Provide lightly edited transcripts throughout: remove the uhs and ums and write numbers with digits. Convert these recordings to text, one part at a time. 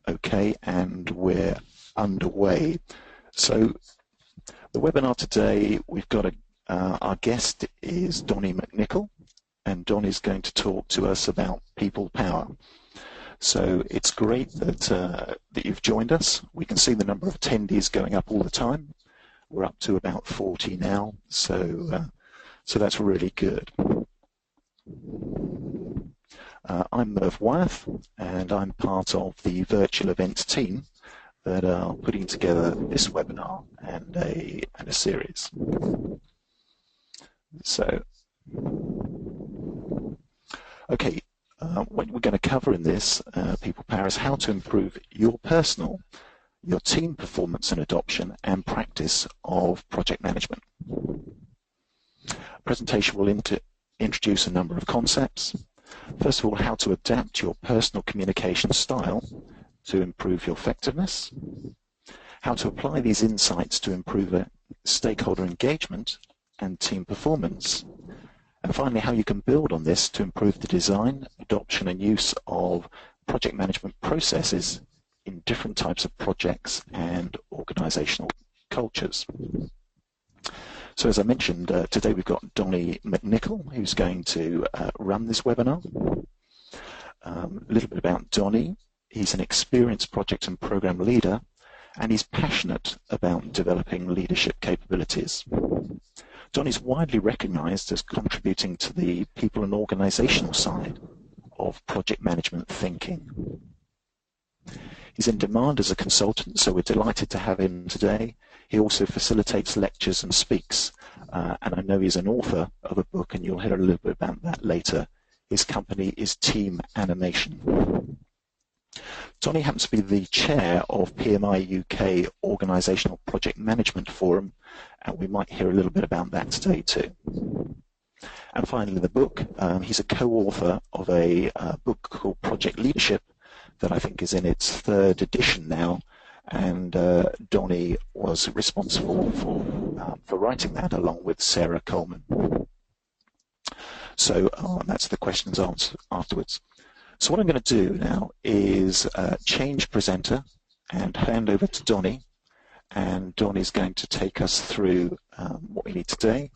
Okay, and we're underway. So the webinar today, we've got our guest is Donnie McNicol, and Donnie's going to talk to us about people power. So it's great that you've joined us. We can see the number of attendees going up all the time. We're up to about 40 now, so that's really good. I'm Merv Wyeth, and I'm part of the virtual events team that are putting together this webinar and a series. So, okay, what we're going to cover in this People Power is how to improve your personal, your team performance and adoption and practice of project management. The presentation will introduce a number of concepts. First of all, how to adapt your personal communication style to improve your effectiveness, how to apply these insights to improve stakeholder engagement and team performance, and finally, how you can build on this to improve the design, adoption and use of project management processes in different types of projects and organizational cultures. So as I mentioned, today we've got Donnie McNicol, who's going to run this webinar. A little bit about Donnie. He's an experienced project and program leader, and he's passionate about developing leadership capabilities. Donnie's widely recognized as contributing to the people and organizational side of project management thinking. He's in demand as a consultant, so we're delighted to have him today. He also facilitates lectures and speaks, and I know he's an author of a book, and you'll hear a little bit about that later. His company is Team Animation. Donnie happens to be the chair of PMI UK Organisational Project Management Forum, and we might hear a little bit about that today too. And finally, the book. He's a co-author of a book called Project Leadership that I think is in its third edition now, and Donnie was responsible for writing that along with Sarah Coleman. So that's the questions answered afterwards. So what I'm going to do now is change presenter and hand over to Donnie, and Donnie's going to take us through what we need today.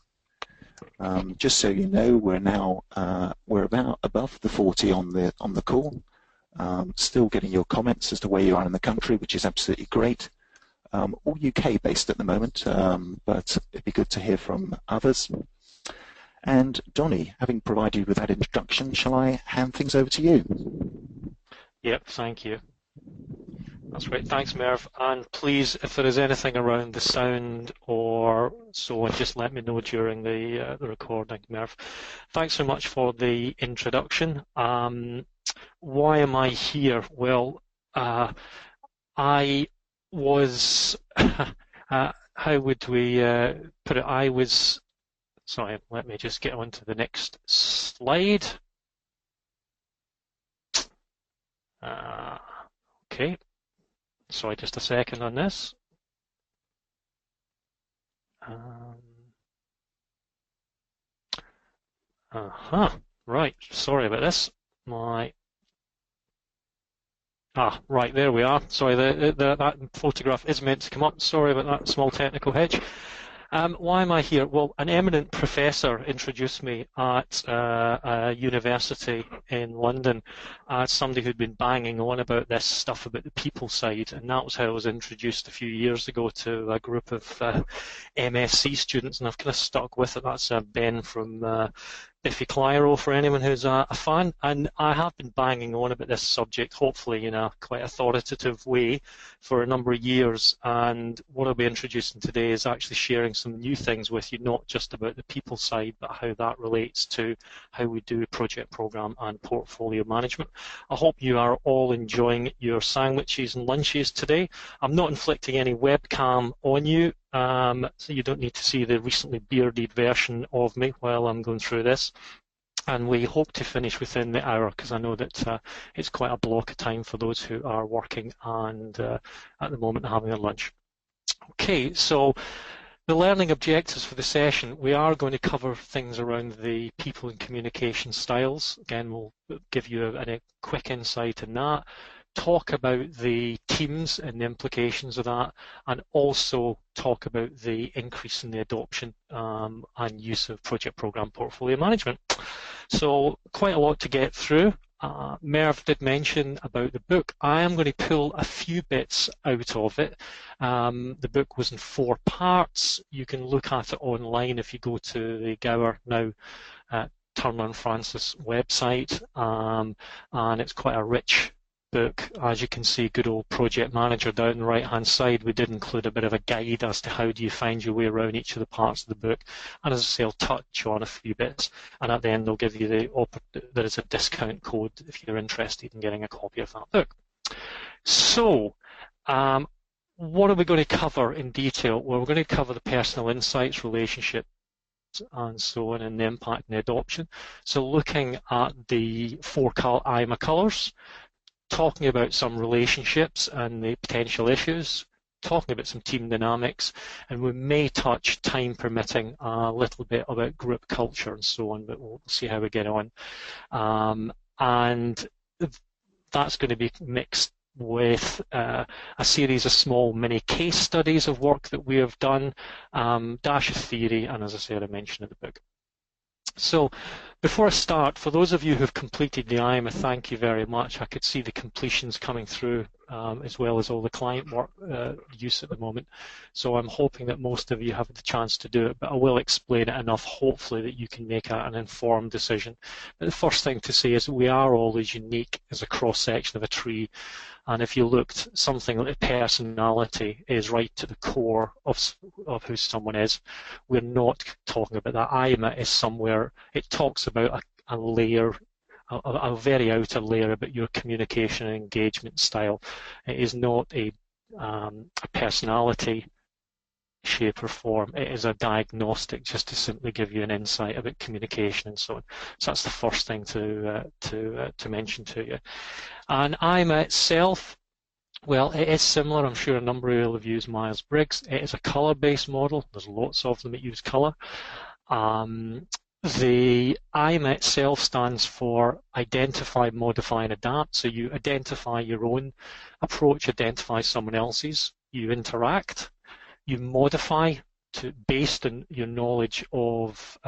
Just so you know, we're about above the 40 on the call. Still getting your comments as to where you are in the country, which is absolutely great. All UK based at the moment, but it'd be good to hear from others. And Donnie, having provided you with that introduction, shall I hand things over to you? Yep, thank you. That's great. Thanks, Merv. And please, if there is anything around the sound or so on, just let me know during the recording, Merv. Thanks so much for the introduction. Why am I here? Well, I was, how would we put it? I was, sorry, let me just get on to the next slide. Okay, sorry, just a second on this. Right, sorry about this. Right, there we are. Sorry, that photograph is meant to come up. Sorry about that small technical hitch. Why am I here? Well, an eminent professor introduced me at a university in London as somebody who'd been banging on about this stuff about the people side, and that was how I was introduced a few years ago to a group of MSc students, and I've kind of stuck with it. That's Ben from Biffy Clyro, for anyone who's a fan, and I have been banging on about this subject, hopefully in a quite authoritative way, for a number of years, and what I'll be introducing today is actually sharing some new things with you, not just about the people side, but how that relates to how we do project program and portfolio management. I hope you are all enjoying your sandwiches and lunches today. I'm not inflicting any webcam on you, so you don't need to see the recently bearded version of me while I'm going through this. And we hope to finish within the hour, because I know that it's quite a block of time for those who are working and at the moment having a lunch. Okay, so the learning objectives for the session, we are going to cover things around the people and communication styles. Again, we'll give you a quick insight in that. talk about the teams and the implications of that, and also talk about the increase in the adoption and use of project program portfolio management. So quite a lot to get through. Merv did mention about the book. I am going to pull a few bits out of it. The book was in 4 parts. You can look at it online if you go to the Gower Now Turner and Francis website, and it's quite a rich book. As you can see, good old project manager down the right hand side. We did include a bit of a guide as to how do you find your way around each of the parts of the book, and as I say, I'll touch on a few bits, and at the end they'll give you there is a discount code if you're interested in getting a copy of that book. So what are we going to cover in detail? Well, we're going to cover the personal insights, relationship, and so on, and the impact and the adoption. So looking at the 4 IMA colours, talking about some relationships and the potential issues, talking about some team dynamics, and we may touch, time permitting, a little bit about group culture and so on, but we'll see how we get on. And that's going to be mixed with a series of small mini case studies of work that we have done, dash of theory, and as I said, I mentioned in the book. So before I start, for those of you who have completed the IMA, thank you very much. I could see the completions coming through as well as all the client work use at the moment. So I'm hoping that most of you have the chance to do it, but I will explain it enough, hopefully, that you can make an informed decision. But the first thing to say is we are always unique as a cross-section of a tree. And if you looked, something like personality is right to the core of who someone is. We're not talking about that. IMA is somewhere, it talks about a layer, a very outer layer about your communication and engagement style. It is not a personality shape or form. It is a diagnostic just to simply give you an insight about communication and so on. So that's the first thing to mention to you. And IMA itself, well, it is similar. I'm sure a number of you have used Myers-Briggs. It is a colour-based model. There's lots of them that use colour. The IMA itself stands for Identify, Modify and Adapt. So you identify your own approach, identify someone else's, you interact, you modify based on your knowledge of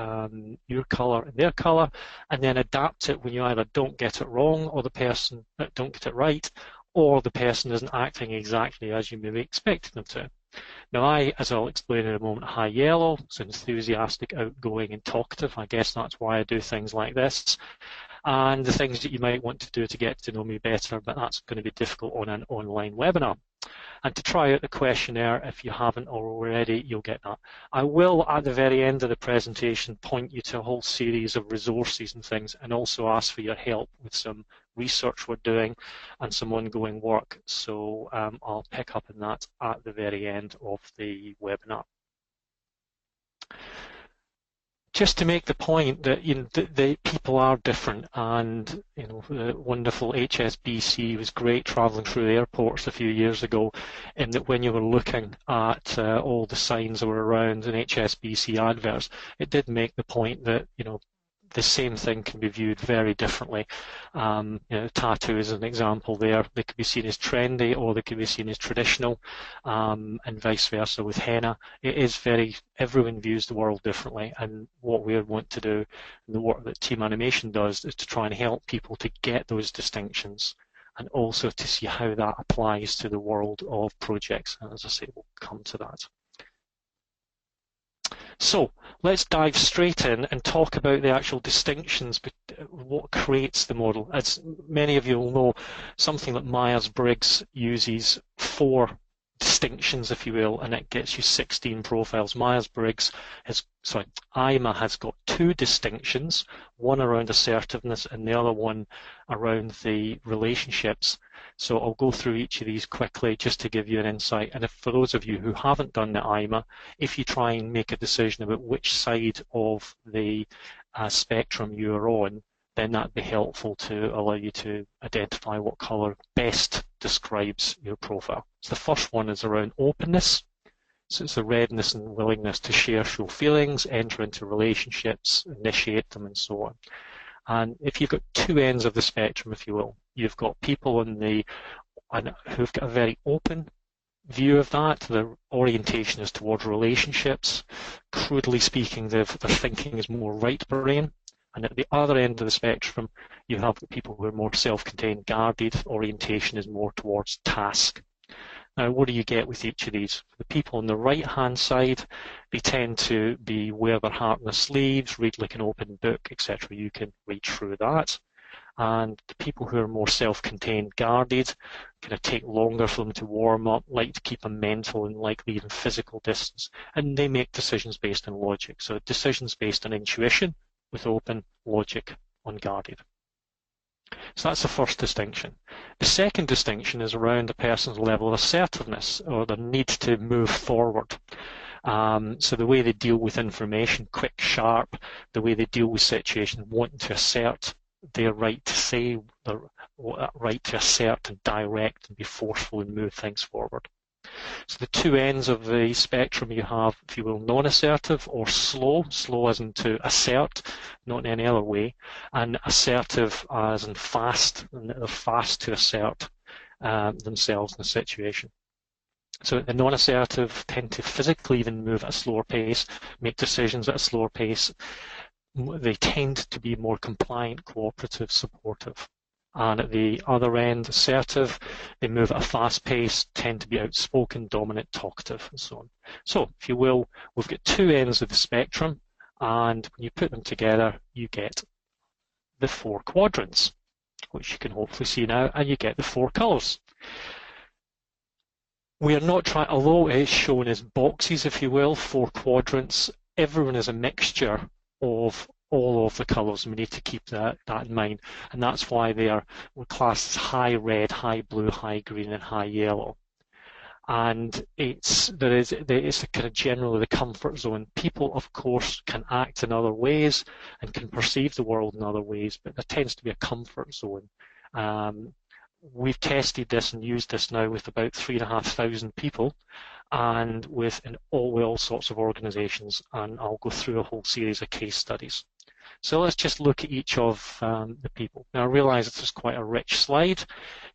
your colour and their colour, and then adapt it when you either don't get it wrong or the person don't get it right, or the person isn't acting exactly as you maybe expected them to. Now as I'll explain in a moment, high yellow, so enthusiastic, outgoing and talkative. I guess that's why I do things like this. And the things that you might want to do to get to know me better, but that's going to be difficult on an online webinar. And to try out the questionnaire, if you haven't already, you'll get that. I will, at the very end of the presentation, point you to a whole series of resources and things, and also ask for your help with some research we're doing and some ongoing work. So I'll pick up on that at the very end of the webinar. Just to make the point that the people are different, and the wonderful HSBC was great travelling through the airports a few years ago, in that when you were looking at all the signs that were around in HSBC adverts, it did make the point that the same thing can be viewed very differently. Tattoo is an example there. They could be seen as trendy or they could be seen as traditional, and vice versa with henna. It is everyone views the world differently, and what we want to do, and the work that Team Animation does, is to try and help people to get those distinctions and also to see how that applies to the world of projects. And as I say, we'll come to that. So let's dive straight in and talk about the actual distinctions, what creates the model. As many of you will know, something that Myers-Briggs uses 4 distinctions, if you will, and it gets you 16 profiles. IMA has got 2 distinctions, one around assertiveness and the other one around the relationships. So I'll go through each of these quickly just to give you an insight. And for those of you who haven't done the IMA, if you try and make a decision about which side of the spectrum you're on, then that'd be helpful to allow you to identify what colour best describes your profile. So the first one is around openness. So it's the readiness and willingness to share, show feelings, enter into relationships, initiate them, and so on. And if you've got 2 ends of the spectrum, if you will, You've got people who've got a very open view of that. Their orientation is towards relationships. Crudely speaking, their thinking is more right brain. And at the other end of the spectrum, you have the people who are more self-contained, guarded. Orientation is more towards task. Now, what do you get with each of these? The people on the right-hand side, they tend to wear their heart on their sleeves, read like an open book, etc. You can read through that. And the people who are more self-contained, guarded, kind of take longer for them to warm up, like to keep a mental and likely even physical distance. And they make decisions based on logic. So decisions based on intuition with open, logic unguarded. So that's the first distinction. The second distinction is around a person's level of assertiveness or their need to move forward. So the way they deal with information, quick, sharp, the way they deal with situations, wanting to assert their right to say, their right to assert and direct and be forceful and move things forward. So the two ends of the spectrum you have, if you will, non-assertive or slow as in to assert, not in any other way, and assertive as in fast, and they're fast to assert themselves in a situation. So the non-assertive tend to physically even move at a slower pace, make decisions at a slower pace. They tend to be more compliant, cooperative, supportive. And at the other end, assertive, they move at a fast pace, tend to be outspoken, dominant, talkative, and so on. So, if you will, we've got two ends of the spectrum, and when you put them together, you get the four quadrants, which you can hopefully see now, and you get the four colours. We are not trying, although it's shown as boxes, if you will, four quadrants, everyone is a mixture of all of the colours, and we need to keep that in mind. And that's why they are classed as high red, high blue, high green, and high yellow. And it's a kind of generally the comfort zone. People, of course, can act in other ways and can perceive the world in other ways, but there tends to be a comfort zone. We've tested this and used this now with about 3,500 people, and with all sorts of organisations, and I'll go through a whole series of case studies. So let's just look at each of the people. Now I realise this is quite a rich slide.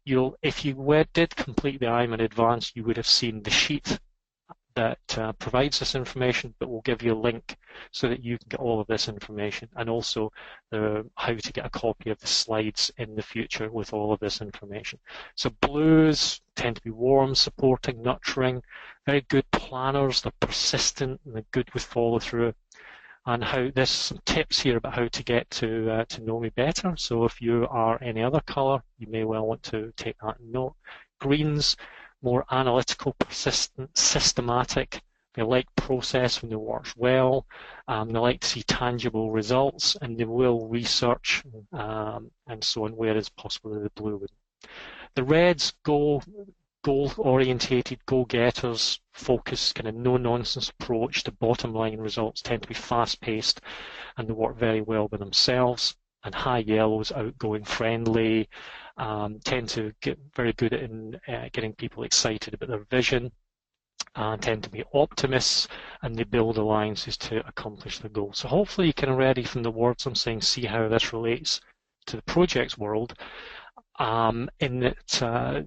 If you did complete the IMA Advanced, you would have seen the sheet that provides this information, but we'll give you a link so that you can get all of this information, and also how to get a copy of the slides in the future with all of this information. So blues tend to be warm, supporting, nurturing, very good planners, they're persistent, and they're good with follow through. And there's some tips here about how to get to know me better. So if you are any other colour, you may well want to take that note. Greens, more analytical, persistent, systematic. They like process when they work well. They like to see tangible results, and they will research and so on, whereas possibly the blue would. The reds goal-orientated, go-getters, focused, kind of no-nonsense approach to bottom-line results, tend to be fast-paced, and they work very well with themselves. And high yellows, outgoing, friendly, tend to get very good at getting people excited about their vision, and tend to be optimists, and they build alliances to accomplish their goals. So hopefully you can already, from the words I'm saying, see how this relates to the projects world. In that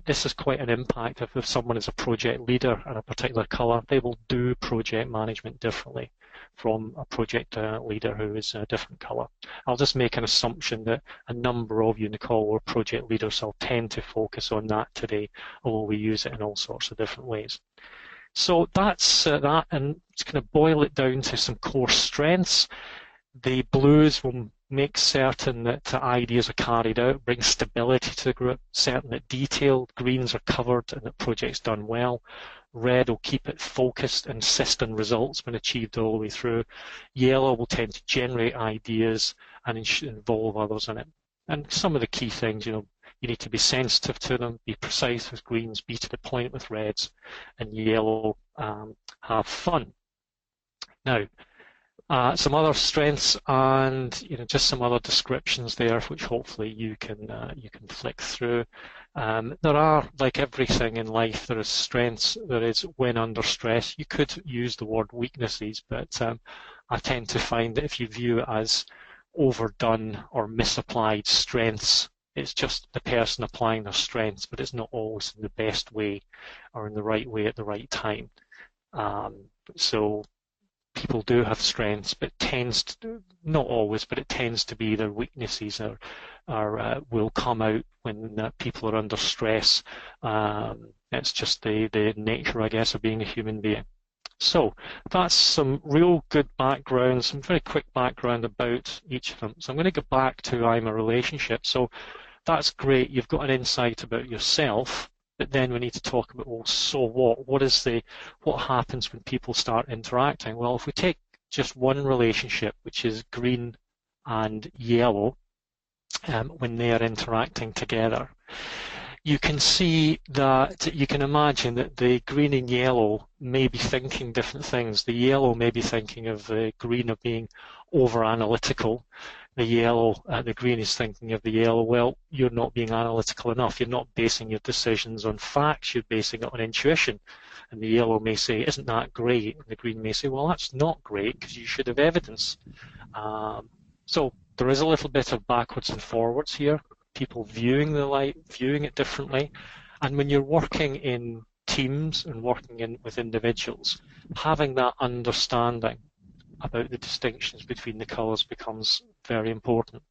this is quite an impact. If someone is a project leader in a particular colour, they will do project management differently from a project leader who is a different colour. I'll just make an assumption that a number of you in the call were project leaders, so I'll tend to focus on that today, although we use it in all sorts of different ways. So that's that, and to kind of boil it down to some core strengths. The blues will make certain that ideas are carried out, bring stability to the group, certain that detailed greens are covered and that project's done well. Red will keep it focused, insist on results when achieved all the way through. Yellow will tend to generate ideas and involve others in it. And some of the key things, you need to be sensitive to them, be precise with greens, be to the point with reds, and yellow, have fun. Now, some other strengths and just some other descriptions there, which hopefully you can flick through. There are, like everything in life, there is strengths. There is when under stress. You could use the word weaknesses, but I tend to find that if you view it as overdone or misapplied strengths, It's just the person applying their strengths, but it's not always in the best way or in the right way at the right time. So people do have strengths, but tends to, not always, but it tends to be their weaknesses will come out when people are under stress. It's just the nature, I guess, of being a human being. So that's some real good background, some very quick background about each of them. So I'm going to go back to I'm a relationship. So that's great. You've got an insight about yourself. But then we need to talk about, well, so what? What happens when people start interacting? Well, if we take just one relationship, which is green and yellow, when they are interacting together, you can see that, you can imagine that the green and yellow may be thinking different things. The yellow may be thinking of the green of being over-analytical. The green is thinking of the yellow, well, you're not being analytical enough. You're not basing your decisions on facts. You're basing it on intuition. And the yellow may say, isn't that great? And the green may say, well, that's not great because you should have evidence. So there is a little bit of backwards and forwards here. People viewing it differently. And when you're working in teams and working with individuals, having that understanding about the distinctions between the colours becomes very important.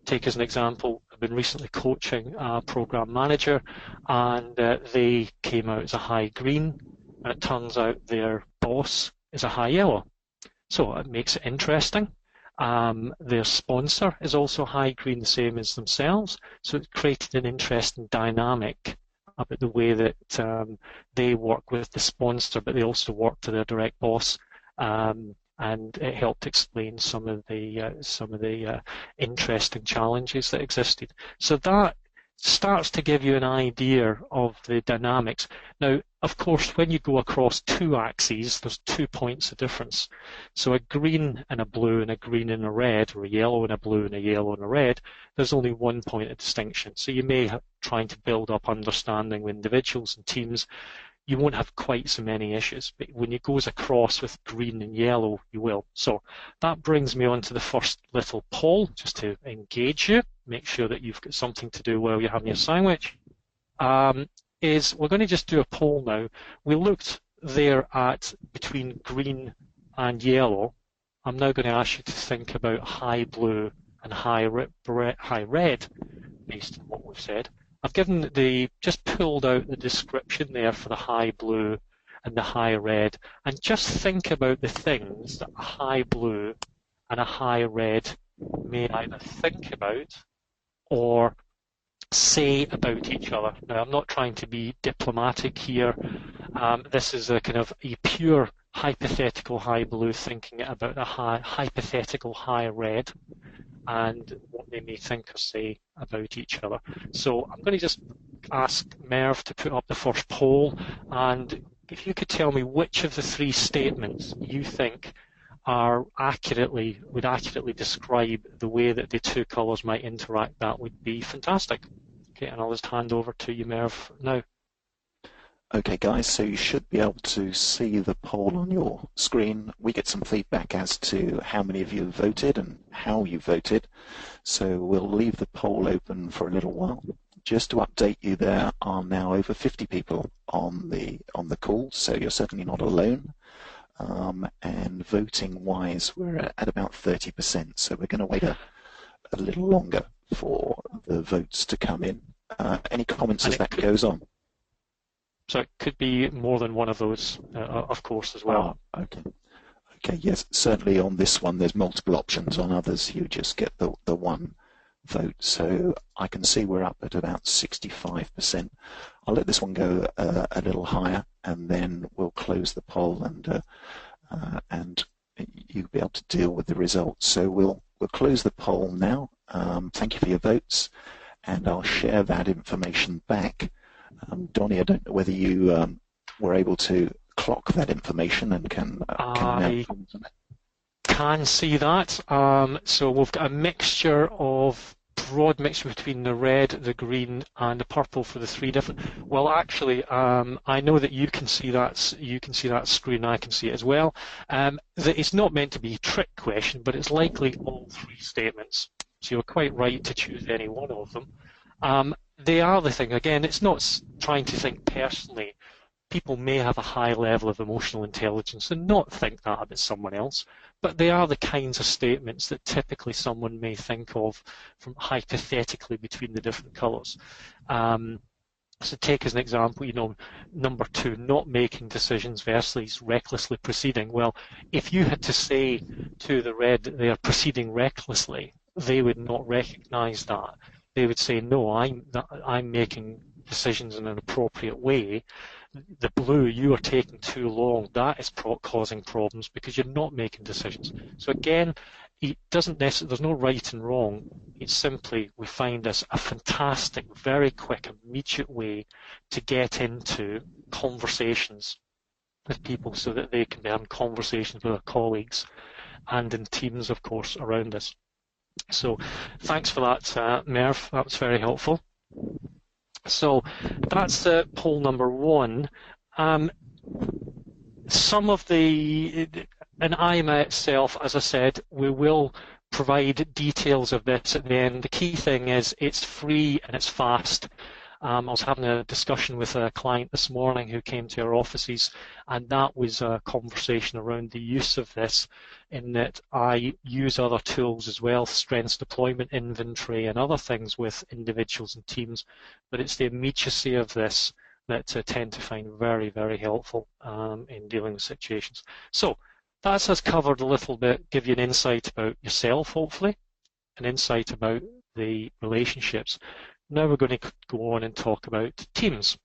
Take as an example, I've been recently coaching a program manager, and they came out as a high green, and it turns out their boss is a high yellow. So it makes it interesting. Their sponsor is also high green, the same as themselves, so it created an interesting dynamic about the way that they work with the sponsor, but they also work to their direct boss. And it helped explain some of the interesting challenges that existed. So that starts to give you an idea of the dynamics. Now, of course, when you go across two axes, there's 2 points of difference. So a green and a blue and a green and a red, or a yellow and a blue and a yellow and a red, there's only 1 point of distinction. So you may have trying to build up understanding with individuals and teams. You won't have quite so many issues, but when it goes across with green and yellow, you will. So that brings me on to the first little poll, just to engage you, make sure that you've got something to do while you're having your sandwich. We're going to just do a poll now. We looked there at between green and yellow. I'm now going to ask you to think about high blue and high red, based on what we've said. I've just pulled out the description there for the high blue and the high red, and just think about the things that a high blue and a high red may either think about or say about each other. Now, I'm not trying to be diplomatic here. This is a kind of a pure hypothetical high blue thinking about a hypothetical high red, and what they may think or say about each other. So I'm going to just ask Merv to put up the first poll, and if you could tell me which of the 3 statements you think would accurately describe the way that the 2 colours might interact, that would be fantastic. Okay, and I'll just hand over to you, Merv, now. Okay, guys, so you should be able to see the poll on your screen. We get some feedback as to how many of you voted and how you voted. So we'll leave the poll open for a little while. Just to update you, there are now over 50 people on the call, so you're certainly not alone. And voting-wise, we're at about 30%, so we're going to wait a little longer for the votes to come in. Any comments as that goes on? So it could be more than one of those, of course, as well. Okay. Okay, yes, certainly on this one there's multiple options. On others you just get the one vote. So I can see we're up at about 65%. I'll let this one go a little higher, and then we'll close the poll, and you'll be able to deal with the results. So we'll close the poll now. Thank you for your votes, and I'll share that information back. Donnie, I don't know whether you were able to clock that information and can I can see that. So we've got a broad mixture between the red, the green, and the purple for the 3 different. Well, actually, I know that you can see that. You can see that screen. I can see it as well. It's not meant to be a trick question, but it's likely all 3 statements. So you're quite right to choose any one of them. They are the thing. Again, it's not trying to think personally. People may have a high level of emotional intelligence and not think that about someone else, but they are the kinds of statements that typically someone may think of from hypothetically between the different colours. So take as an example, number 2, not making decisions versus recklessly proceeding. Well, if you had to say to the red that they are proceeding recklessly, they would not recognise that. They would say, no, I'm making decisions in an appropriate way. The blue, you are taking too long. That is causing problems because you're not making decisions. So again, it doesn't necessarily, there's no right and wrong. It's simply, we find this a fantastic, very quick, immediate way to get into conversations with people so that they can have conversations with their colleagues and in teams, of course, around us. So thanks for that, Merv. That was very helpful. So that's poll number 1. Some of in IMA itself, as I said, we will provide details of this at the end. The key thing is it's free and it's fast. I was having a discussion with a client this morning who came to our offices, and that was a conversation around the use of this, in that I use other tools as well, strengths deployment inventory and other things with individuals and teams, but it's the immediacy of this that I tend to find very, very helpful in dealing with situations. So that's us covered a little bit, give you an insight about yourself, hopefully, an insight about the relationships. Now we're going to go on and talk about teams.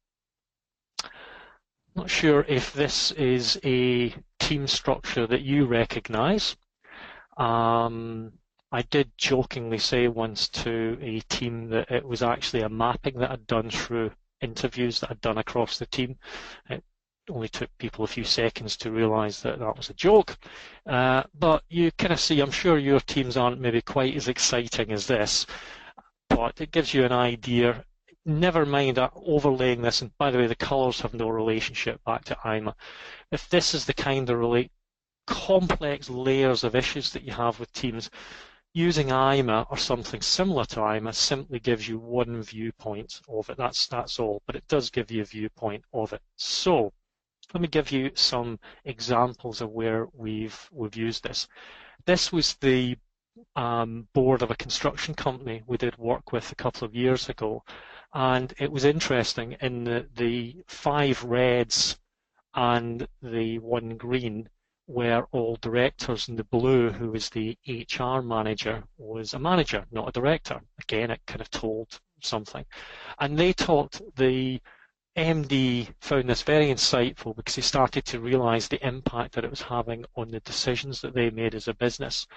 Not sure if this is a team structure that you recognise. I did jokingly say once to a team that it was actually a mapping that I'd done through interviews that I'd done across the team. It only took people a few seconds to realise that that was a joke. But you kind of see, I'm sure your teams aren't maybe quite as exciting as this, but it gives you an idea. Never mind overlaying this, and by the way, the colours have no relationship back to IMA. If this is the kind of really complex layers of issues that you have with teams, using IMA or something similar to IMA simply gives you one viewpoint of it. That's all, but it does give you a viewpoint of it. So let me give you some examples of where we've used this. This was the board of a construction company we did work with a couple of years ago, and it was interesting in the 5 reds and the 1 green were all directors, and the blue, who was the HR manager, was a manager, not a director. Again, it kind of told something. And they talked, the MD found this very insightful because he started to realise the impact that it was having on the decisions that they made as a business.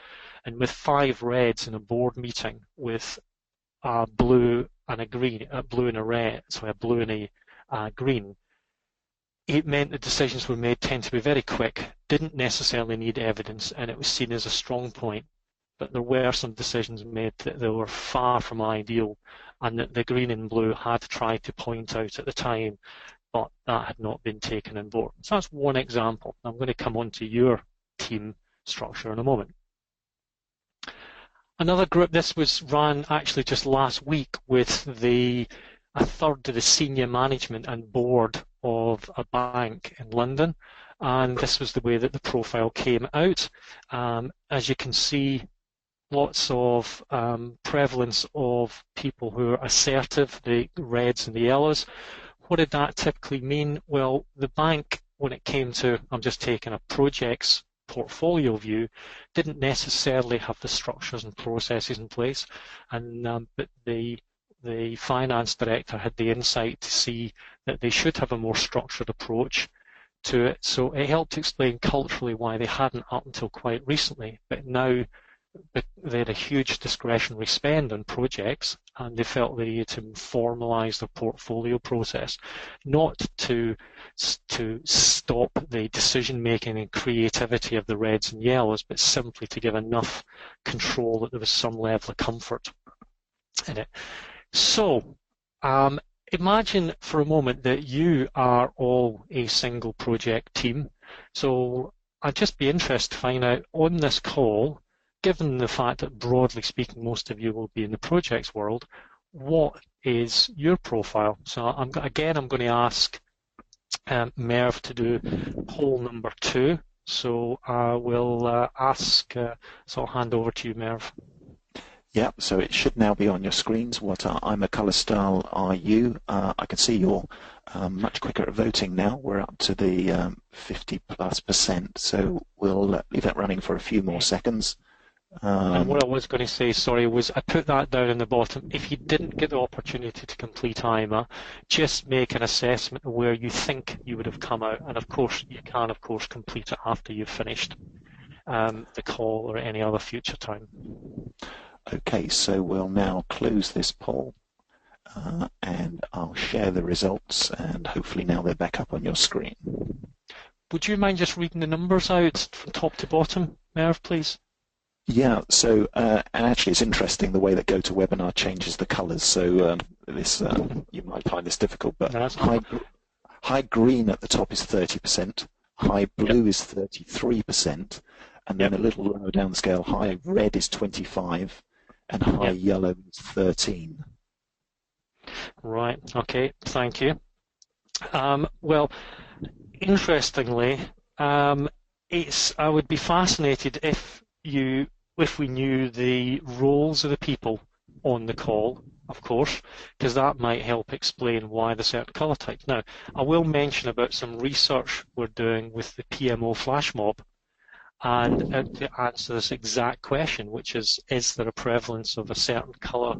And with 5 reds in a board meeting with a blue and a green, a blue and a red, so a blue and a green, it meant the decisions were made tend to be very quick, didn't necessarily need evidence, and it was seen as a strong point. But there were some decisions made that they were far from ideal, and that the green and blue had tried to point out at the time, but that had not been taken on board. So that's one example. I'm going to come on to your team structure in a moment. Another group, this was run actually just last week with a third of the senior management and board of a bank in London, and this was the way that the profile came out. As you can see, lots of prevalence of people who are assertive, the reds and the yellows. What did that typically mean? Well, the bank, when it came to, I'm just taking a projects portfolio view, didn't necessarily have the structures and processes in place, and but the finance director had the insight to see that they should have a more structured approach to it. So it helped explain culturally why they hadn't up until quite recently, but now they had a huge discretionary spend on projects, and they felt they needed to formalise their portfolio process, not to stop the decision-making and creativity of the reds and yellows, but simply to give enough control that there was some level of comfort in it. So imagine for a moment that you are all a single project team. So I'd just be interested to find out on this call, given the fact that broadly speaking most of you will be in the projects world, what is your profile? So I'm going to ask Merv to do poll number 2. So I will ask, so I'll hand over to you, Merv. Yeah, so it should now be on your screens. What I'm a colour style are you? I can see you're much quicker at voting now. We're up to the 50+%, so we'll leave that running for a few more seconds. And what I was going to say, sorry, was I put that down in the bottom. If you didn't get the opportunity to complete IMA, just make an assessment of where you think you would have come out. And of course, you can, of course, complete it after you've finished the call or any other future time. Okay, so we'll now close this poll and I'll share the results, and hopefully now they're back up on your screen. Would you mind just reading the numbers out from top to bottom, Merv, please? Yeah, so and actually it's interesting the way that GoToWebinar changes the colours. So this you might find this difficult, but high green at the top is 30%, high blue is 33%, and then a little lower down the scale, high red is 25%, and high yellow is 13%. Right. Okay. Thank you. Well, interestingly, I would be fascinated if we knew the roles of the people on the call, of course, because that might help explain why the certain colour types. Now, I will mention about some research we're doing with the PMO flash mob, and to answer this exact question, which is there a prevalence of a certain colour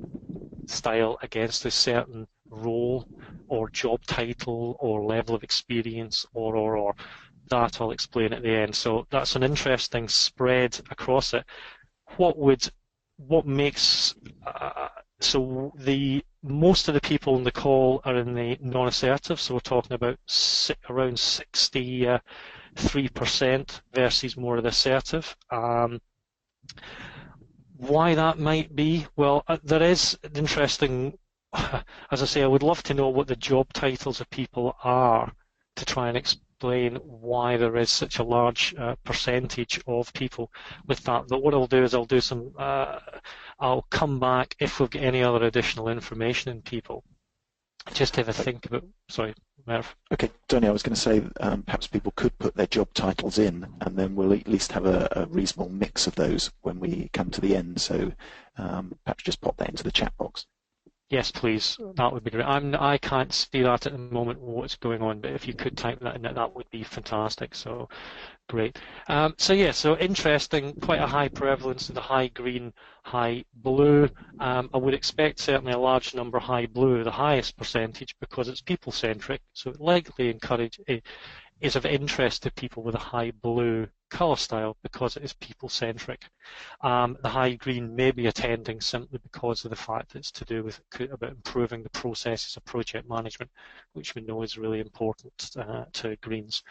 style against a certain role or job title or level of experience or that I'll explain at the end. So that's an interesting spread across it. What makes so the most of the people in the call are in the non-assertive, so we're talking about around 63% versus more of the assertive. Why that might be? Well, there is an interesting, as I say, I would love to know what the job titles of people are to try and explain why there is such a large percentage of people with that. But what I'll do is I'll come back if we've got any other additional information in people. Just have a think about, sorry, Merv. Okay, Donnie, I was going to say perhaps people could put their job titles in, and then we'll at least have a reasonable mix of those when we come to the end. So perhaps just pop that into the chat box. Yes, please. That would be great. I can't see that at the moment what's going on, but if you could type that in, that would be fantastic. So great. So interesting, quite a high prevalence of the high green, high blue. I would expect certainly a large number high blue, the highest percentage, because it's people-centric. So it likely is of interest to people with a high blue colour style because it is people-centric. The high green may be attending simply because of the fact that it's to do with about improving the processes of project management, which we know is really important to greens.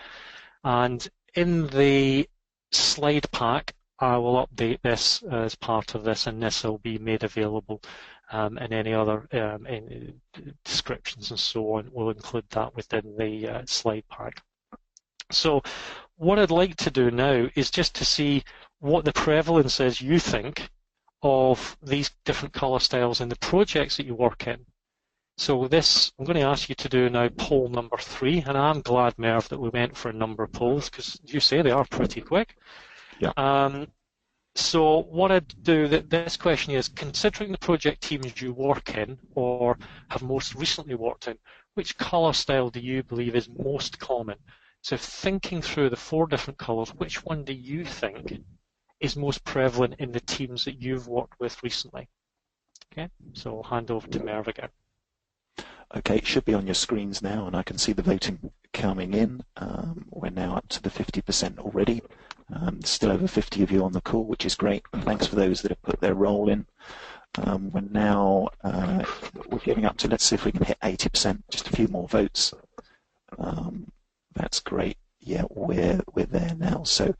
And in the slide pack, I will update this as part of this, and this will be made available and any other descriptions and so on. We'll include that within the slide pack. So what I'd like to do now is just to see what the prevalence is, you think, of these different colour styles in the projects that you work in. So this, I'm going to ask you to do now poll number 3, and I'm glad, Merv, that we went for a number of polls, because you say they are pretty quick. Yeah. So what I'd do, this question is, considering the project teams you work in or have most recently worked in, which colour style do you believe is most common? So thinking through the 4 different colours, which one do you think is most prevalent in the teams that you've worked with recently? Okay, so I'll hand over to Merv again. Okay, it should be on your screens now, and I can see the voting coming in. We're now up to the 50% already. Still over 50 of you on the call, which is great. Thanks for those that have put their role in. We're now we're getting up to, let's see if we can hit 80%, just a few more votes. That's great. Yeah, we're there now. So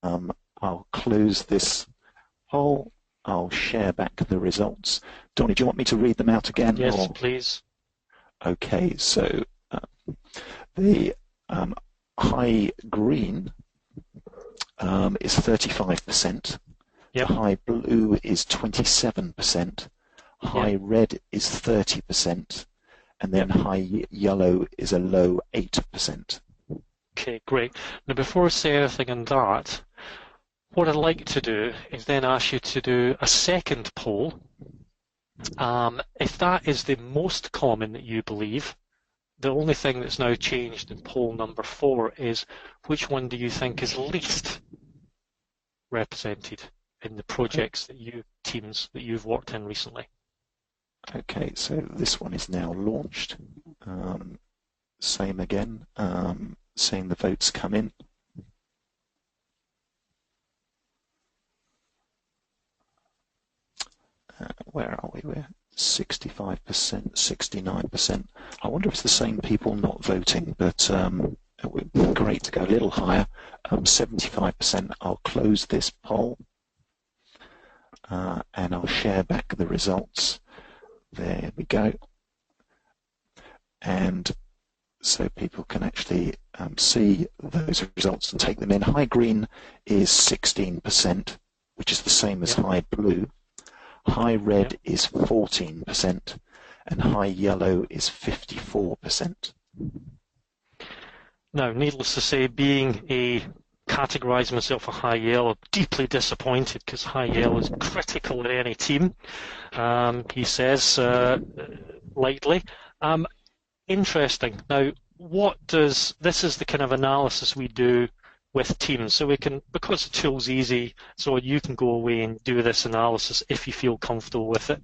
I'll close this poll. I'll share back the results. Donnie, do you want me to read them out again? Yes, please. Okay, so the high green is 35%, Yep. The high blue is 27%, high Yep. red is 30%, and then Yep. high yellow is a low 8%. Okay, great. Now, before I say anything on that, what I'd like to do is then ask you to do a second poll. If that is the most common that you believe, the only thing that's now changed in poll number 4 is which one do you think is least represented in the projects teams that you've worked in recently? Okay, so this one is now launched. Same again, seeing the votes come in. Where are we? We're 65%, 69%. I wonder if it's the same people not voting, but it would be great to go a little higher. 75%. I'll close this poll and I'll share back the results. There we go. And so people can actually see those results and take them in. High green is 16%, which is the same as high blue. High red is 14%, and high yellow is 54%. Now, needless to say, categorising myself a high yellow, deeply disappointed because high yellow is critical in any team, he says lightly. Interesting. Now, this is the kind of analysis we do with teams. So we can, because the tool's easy, so you can go away and do this analysis if you feel comfortable with it.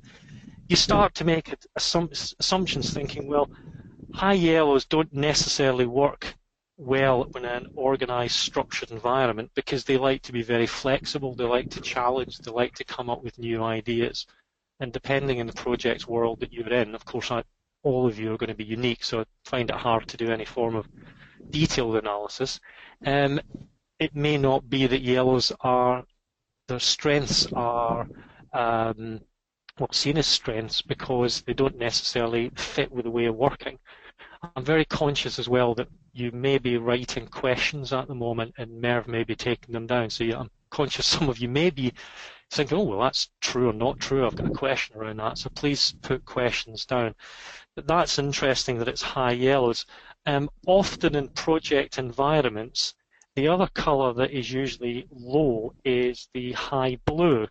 You start to make assumptions thinking, well, high yellows don't necessarily work well in an organised, structured environment because they like to be very flexible, they like to challenge, they like to come up with new ideas. And depending on the project's world that you're in, of course, all of you are going to be unique, so I find it hard to do any form of detailed analysis. It may not be that yellows their strengths are seen as strengths because they don't necessarily fit with the way of working. I'm very conscious as well that you may be writing questions at the moment and Merv may be taking them down. So I'm conscious some of you may be thinking, oh, well, that's true or not true. I've got a question around that. So please put questions down. But that's interesting that it's high yellows. Often in project environments, the other colour that is usually low is the high blue.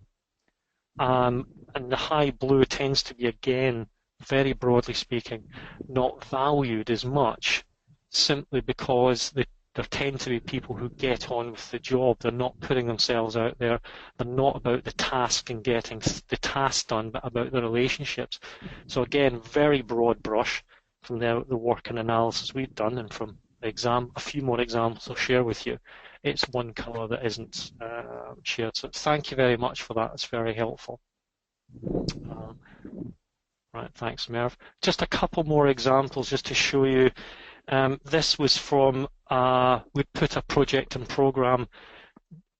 And the high blue tends to be, again, very broadly speaking, not valued as much simply because there tend to be people who get on with the job. They're not putting themselves out there. They're not about the task and getting the task done, but about the relationships. So again, very broad brush from the work and analysis we've done, and from a few more examples I'll share with you. It's one colour that isn't shared. So thank you very much for that. It's very helpful. Right, thanks, Merv. Just a couple more examples just to show you. This was from, we put a project and program,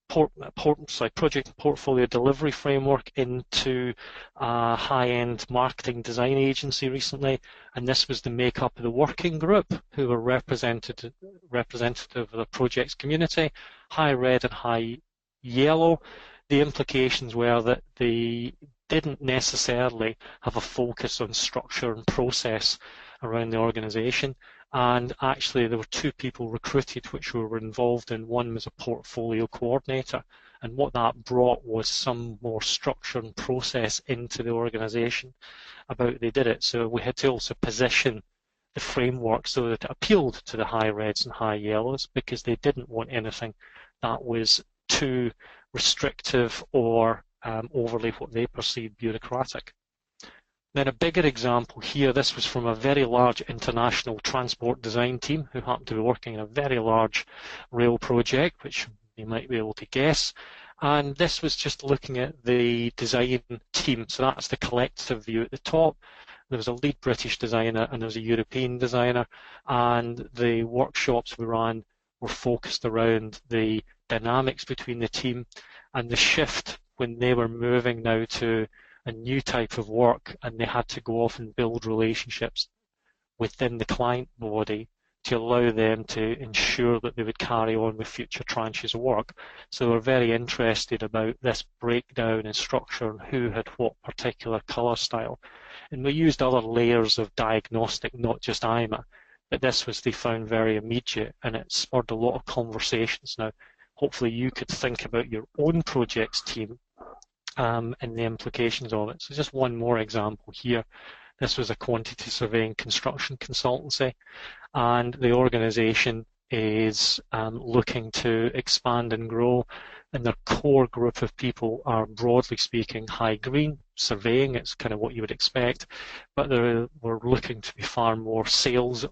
project and portfolio delivery framework into a high-end marketing design agency recently, and this was the makeup of the working group who were representative of the project's community, high red and high yellow. The implications were that they didn't necessarily have a focus on structure and process around the organisation. And actually, there were 2 people recruited which we were involved in. One was a portfolio coordinator, and what that brought was some more structure and process into the organisation about they did it. So we had to also position the framework so that it appealed to the high reds and high yellows, because they didn't want anything that was too restrictive or overly what they perceived bureaucratic. Then a bigger example here, this was from a very large international transport design team who happened to be working in a very large rail project, which you might be able to guess. And this was just looking at the design team. So that's the collective view at the top. There was a lead British designer and there was a European designer. And the workshops we ran were focused around the dynamics between the team and the shift when they were moving now to a new type of work, and they had to go off and build relationships within the client body to allow them to ensure that they would carry on with future tranches of work. So we're very interested about this breakdown and structure and who had what particular colour style. And we used other layers of diagnostic, not just IMA, but this was, they found, very immediate, and it spurred a lot of conversations. Now, hopefully you could think about your own projects team and the implications of it. So just one more example here. This was a quantity surveying construction consultancy, and the organisation is looking to expand and grow, and their core group of people are, broadly speaking, high green surveying. It's kind of what you would expect, but we're looking to be far more sales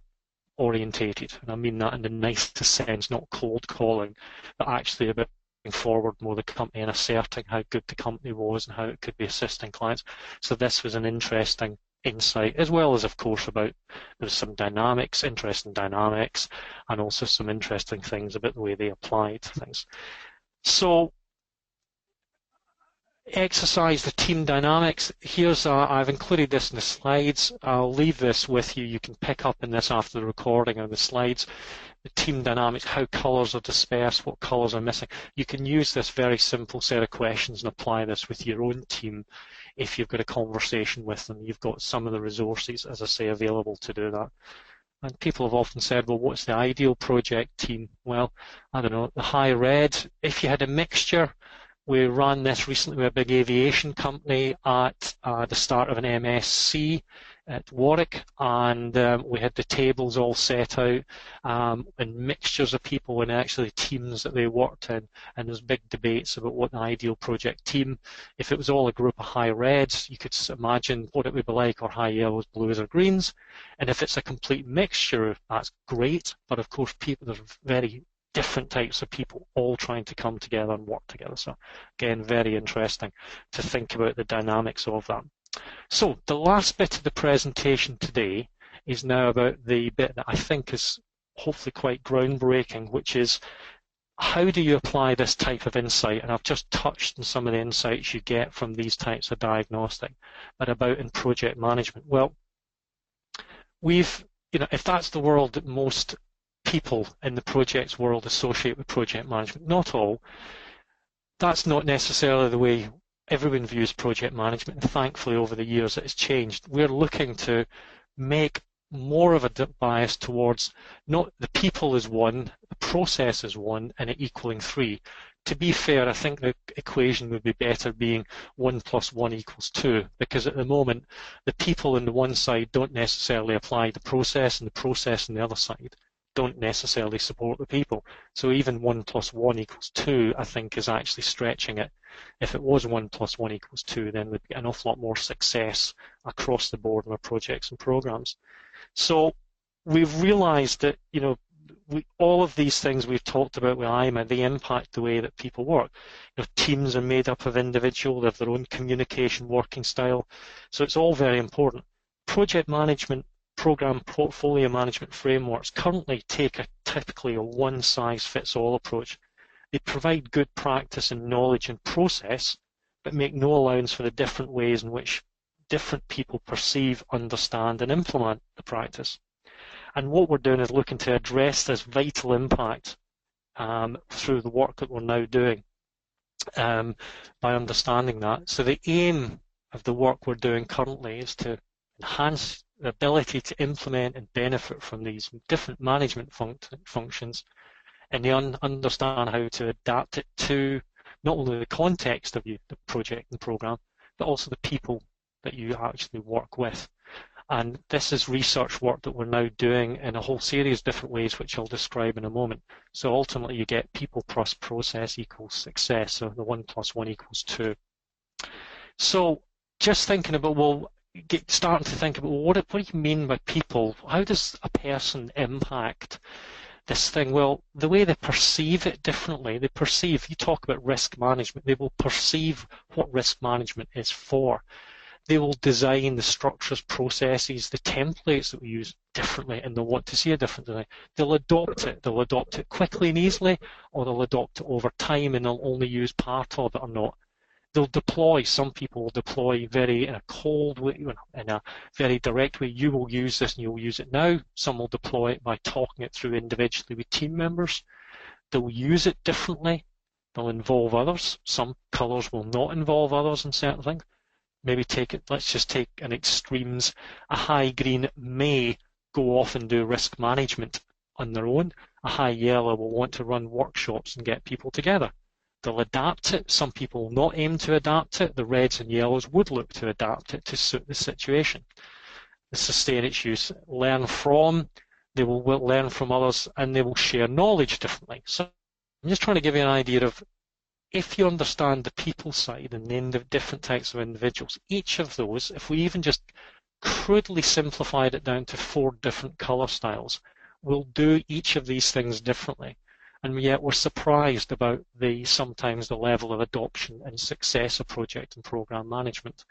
orientated, and I mean that in the nicest sense, not cold calling, but actually about forward more the company and asserting how good the company was and how it could be assisting clients. So this was an interesting insight, as well as, of course, about there's some dynamics, interesting dynamics, and also some interesting things about the way they applied things. So exercise the team dynamics. Here's I've included this in the slides. I'll leave this with you. You can pick up in this after the recording of the slides. The team dynamics, how colours are dispersed, what colours are missing. You can use this very simple set of questions and apply this with your own team. If you've got a conversation with them, you've got some of the resources, as I say, available to do that. And people have often said, well, what's the ideal project team? Well, I don't know, the high red, if you had a mixture. We ran this recently with a big aviation company at the start of an MSc at Warwick, and we had the tables all set out and mixtures of people and actually teams that they worked in, and there's big debates about what the ideal project team. If it was all a group of high reds, you could imagine what it would be like, or high yellows, blues or greens. And if it's a complete mixture, that's great, but of course there's very different types of people all trying to come together and work together. So again, very interesting to think about the dynamics of that. So the last bit of the presentation today is now about the bit that I think is hopefully quite groundbreaking, which is how do you apply this type of insight? And I've just touched on some of the insights you get from these types of diagnostic, but about in project management. Well, if that's the world that most people in the projects world associate with project management, not all, that's not necessarily the way everyone views project management, and thankfully over the years it has changed. We're looking to make more of a bias towards not the people as one, the process as one, and it equaling 3. To be fair, I think the equation would be better being 1 + 1 = 2, because at the moment the people on the one side don't necessarily apply the process, and the process on the other side don't necessarily support the people. So even 1 + 1 = 2, I think, is actually stretching it. If it was 1 + 1 = 2, then we'd get an awful lot more success across the board in our projects and programs. So we've realized that, all of these things we've talked about with IMA, they impact the way that people work. Teams are made up of individuals, they have their own communication working style. So it's all very important. Project management program portfolio management frameworks currently take typically a one-size-fits-all approach. They provide good practice and knowledge and process, but make no allowance for the different ways in which different people perceive, understand, and implement the practice. And what we're doing is looking to address this vital impact through the work that we're now doing by understanding that. So the aim of the work we're doing currently is to enhance the ability to implement and benefit from these different management functions, and then understand how to adapt it to not only the context of the project and program, but also the people that you actually work with. And this is research work that we're now doing in a whole series of different ways, which I'll describe in a moment. So ultimately you get people plus process equals success, so the 1 + 1 = 2. So just thinking about, starting to think about, what do you mean by people? How does a person impact this thing? Well, the way they perceive it differently. You talk about risk management, they will perceive what risk management is for. They will design the structures, processes, the templates that we use differently, and they'll want to see a different design. They'll adopt it quickly and easily, or they'll adopt it over time and they'll only use part of it or not. they'll deploy. Some people will deploy very in a cold way, in a very direct way. You will use this and you'll use it now. Some will deploy it by talking it through individually with team members. They'll use it differently. They'll involve others. Some colours will not involve others in certain things. Maybe let's just take an extremes. A high green may go off and do risk management on their own. A high yellow will want to run workshops and get people together. They'll adapt it. Some people will not aim to adapt it. The reds and yellows would look to adapt it to suit the situation. The sustain its use, learn from, they will learn from others, and they will share knowledge differently. So I'm just trying to give you an idea of, if you understand the people side and then the different types of individuals, each of those, if we even just crudely simplified it down to 4 different colour styles, will do each of these things differently. And yet we're surprised about sometimes the level of adoption and success of project and program management.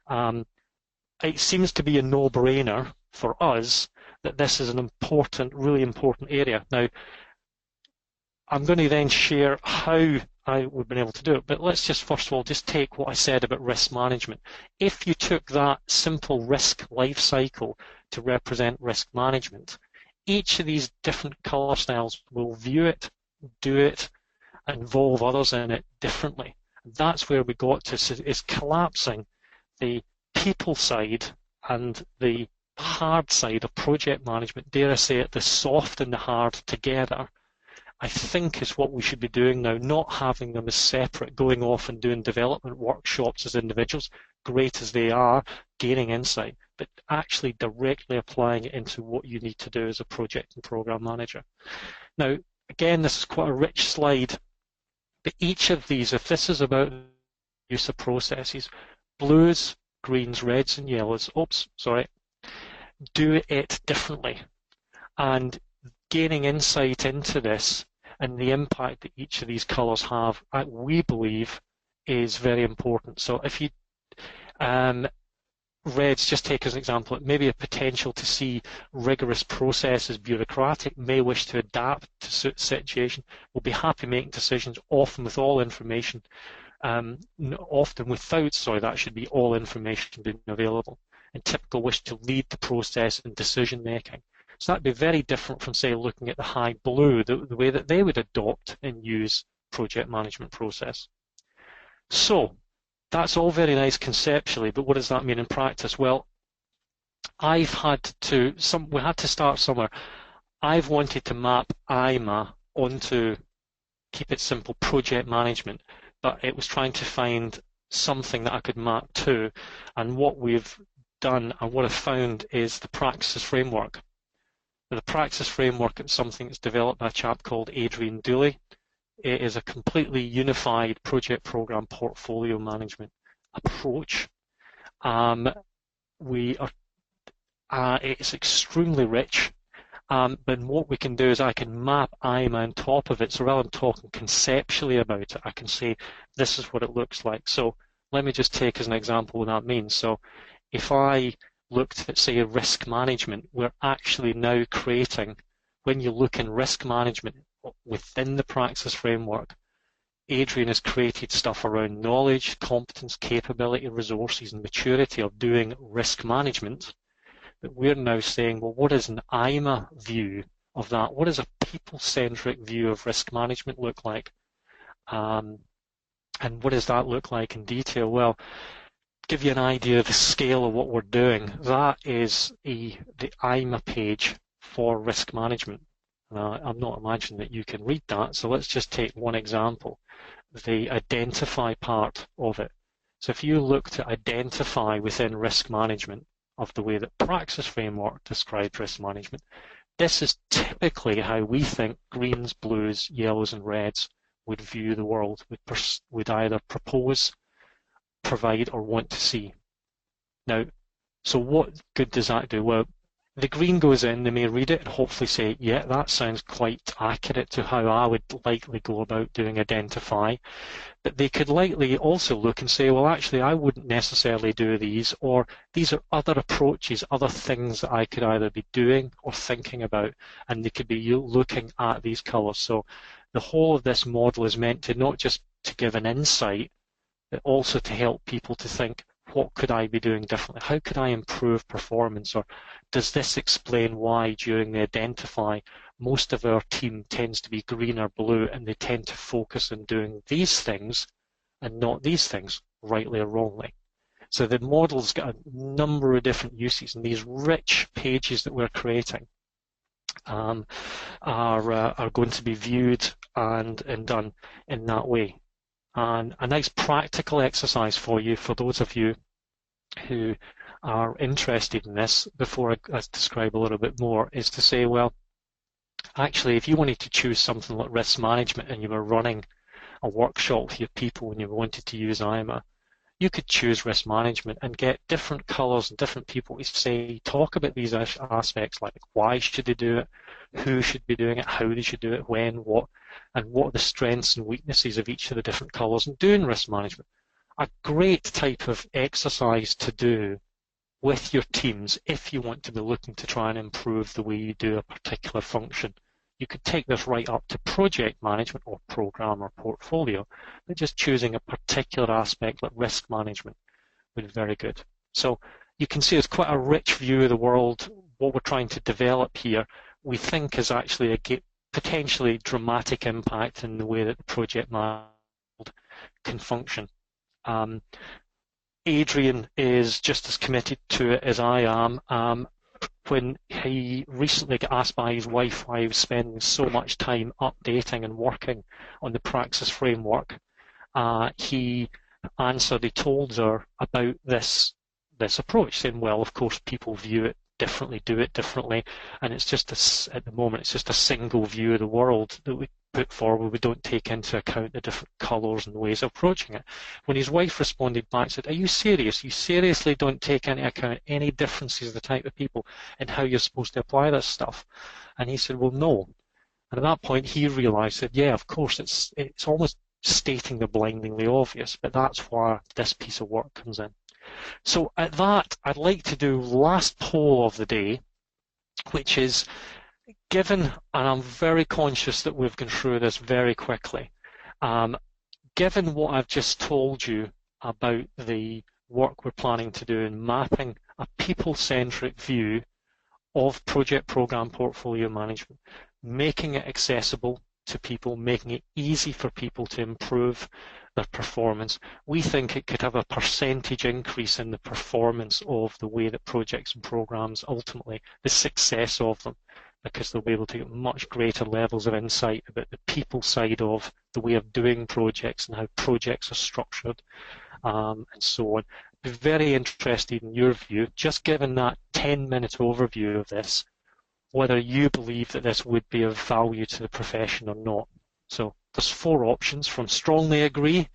It seems to be a no-brainer for us that this is an important, really important area. Now, I'm going to then share how we've been able to do it, but let's just first of all just take what I said about risk management. If you took that simple risk life cycle to represent risk management, each of these different colour styles will view it, do it, involve others in it differently. That's where we got to, is collapsing the people side and the hard side of project management, dare I say it, the soft and the hard together. I think is what we should be doing now, not having them as separate, going off and doing development workshops as individuals, great as they are, gaining insight, but actually directly applying it into what you need to do as a project and program manager. Now, again, this is quite a rich slide, but each of these, if this is about use of processes, blues, greens, reds, and yellows, do it differently. And gaining insight into this and the impact that each of these colours have, we believe, is very important. So if you reds, just take as an example, it may be a potential to see rigorous processes, bureaucratic, may wish to adapt to suit the situation, will be happy making decisions, often with all information, often without, that should be all information being available, and typical wish to lead the process in decision making. So that'd be very different from, say, looking at the high blue, the way that they would adopt and use project management process. So that's all very nice conceptually, but what does that mean in practice? Well, we had to start somewhere. I've wanted to map IMA onto, keep it simple, project management, but it was trying to find something that I could map to, and what we've done and what I've found is the Praxis framework. The Praxis framework is something that's developed by a chap called Adrian Dooley. It is a completely unified project program portfolio management approach. It's extremely rich, but what we can do is I can map IMA on top of it. So rather than talking conceptually about it, I can say this is what it looks like. So let me just take as an example what that means. So if I looked at, say, risk management, we're actually now creating, when you look in risk management within the Praxis framework, Adrian has created stuff around knowledge, competence, capability, resources, and maturity of doing risk management. But we're now saying, well, what is an IMA view of that? What does a people-centric view of risk management look like? And what does that look like in detail? Well, give you an idea of the scale of what we're doing. That is the IMA page for risk management. I'm not imagining that you can read that, so let's just take one example, the identify part of it. So if you look to identify within risk management of the way that Praxis framework describes risk management, this is typically how we think greens, blues, yellows, and reds would view the world, would either propose, provide, or want to see. Now, so what good does that do? Well, the green goes in, they may read it and hopefully say, yeah, that sounds quite accurate to how I would likely go about doing identify. But they could likely also look and say, well, actually, I wouldn't necessarily do these, or these are other approaches, other things that I could either be doing or thinking about, and they could be looking at these colours. So the whole of this model is meant to not just to give an insight, but also to help people to think, what could I be doing differently? How could I improve performance? Or does this explain why during the identify, most of our team tends to be green or blue, and they tend to focus on doing these things and not these things, rightly or wrongly? So the model's got a number of different uses, and these rich pages that we're creating are going to be viewed and done in that way. And a nice practical exercise for you, for those of you who are interested in this, before I describe a little bit more, is to say, well, actually, if you wanted to choose something like risk management and you were running a workshop with your people and you wanted to use IMA, you could choose risk management and get different colours and different people to say, talk about these aspects, like why should they do it, who should be doing it, how they should do it, when, what, and what are the strengths and weaknesses of each of the different colours in doing risk management. A great type of exercise to do with your teams if you want to be looking to try and improve the way you do a particular function. You could take this right up to project management or program or portfolio, but just choosing a particular aspect like risk management would be very good. So you can see it's quite a rich view of the world. What we're trying to develop here, we think, is actually a potentially dramatic impact in the way that the project management can function. Adrian is just as committed to it as I am. When he recently got asked by his wife why he was spending so much time updating and working on the Praxis framework, he told her about this approach, saying, well, of course, people view it differently, do it differently, and it's just at the moment, it's just a single view of the world that we put forward. We don't take into account the different colours and the ways of approaching it. When his wife responded back, said, are you serious? You seriously don't take into account any differences of the type of people and how you're supposed to apply this stuff? And he said, well, no. And at that point, he realised that, yeah, of course, it's almost stating the blindingly obvious, but that's where this piece of work comes in. So at that, I'd like to do last poll of the day, which is, given, and I'm very conscious that we've gone through this very quickly, given what I've just told you about the work we're planning to do in mapping a people-centric view of project program portfolio management, making it accessible to people, making it easy for people to improve their performance, we think it could have a percentage increase in the performance of the way that projects and programs, ultimately the success of them, because they'll be able to get much greater levels of insight about the people side of the way of doing projects and how projects are structured, and so on. Be very interested in your view, just given that 10-minute overview of this, whether you believe that this would be of value to the profession or not. So there's 4 options, from strongly agree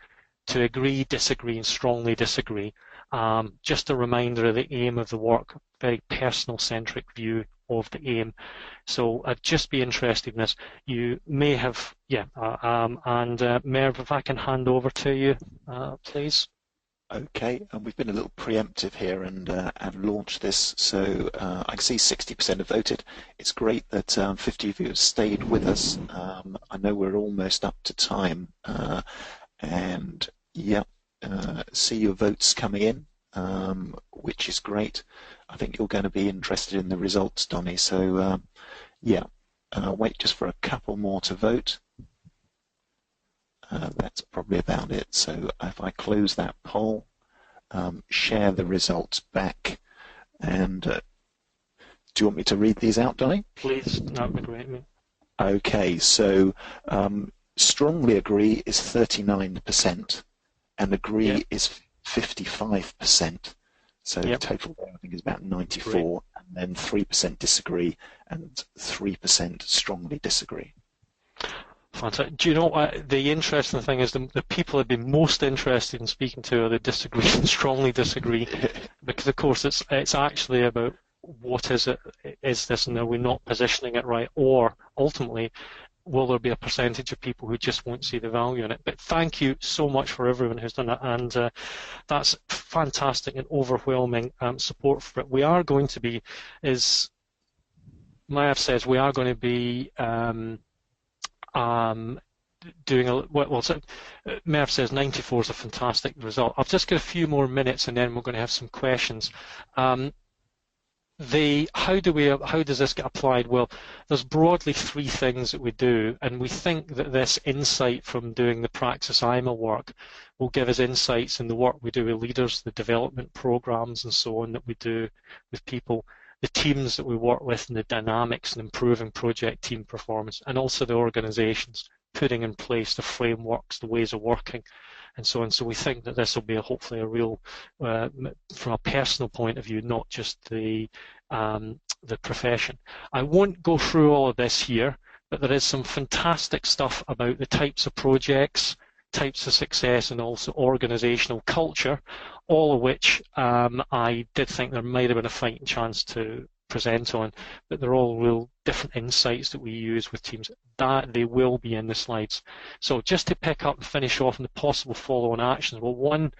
to agree, disagree, and strongly disagree. Just a reminder of the aim of the work, very personal-centric view of the aim. So I'd just be interested in this. You may have, Merv, if I can hand over to you, please. Okay, and we've been a little preemptive here and launched this, so I can see 60% have voted. It's great that 50 of you have stayed with us. I know we're almost up to time, and yeah, see your votes coming in, which is great. I think you're going to be interested in the results, Donnie, so yeah, wait just for a couple more to vote. That's probably about it. So if I close that poll, share the results back, and do you want me to read these out, Donnie? Please, that would be great. Okay, so strongly agree is 39%, and agree is 55%. So the total there, I think, is about 94, great. And then 3% disagree, and 3% strongly disagree. Fantastic. Do you know what, the interesting thing is the people I'd be most interested in speaking to are the disagree and strongly disagree, because of course it's actually about what is this, and are we not positioning it right, or ultimately will there be a percentage of people who just won't see the value in it? But thank you so much for everyone who's done it, and that's fantastic and overwhelming support for it. We are going to be, as Maya says, we are going to be doing Merv says 94 is a fantastic result. I've just got a few more minutes and then we're going to have some questions. How does this get applied? Well, there's broadly three things that we do, and we think that this insight from doing the Praxis IMA work will give us insights in the work we do with leaders, the development programs and so on that we do with people, the teams that we work with, and the dynamics and improving project team performance, and also the organizations putting in place the frameworks, the ways of working, and so on. So we think that this will be hopefully a real, from a personal point of view, not just the profession. I won't go through all of this here, but there is some fantastic stuff about the types of projects, types of success, and also organizational culture, all of which I did think there might have been a fighting chance to present on, but they're all real different insights that we use with teams. That they will be in the slides. So just to pick up and finish off on the possible follow-on actions. Well, one,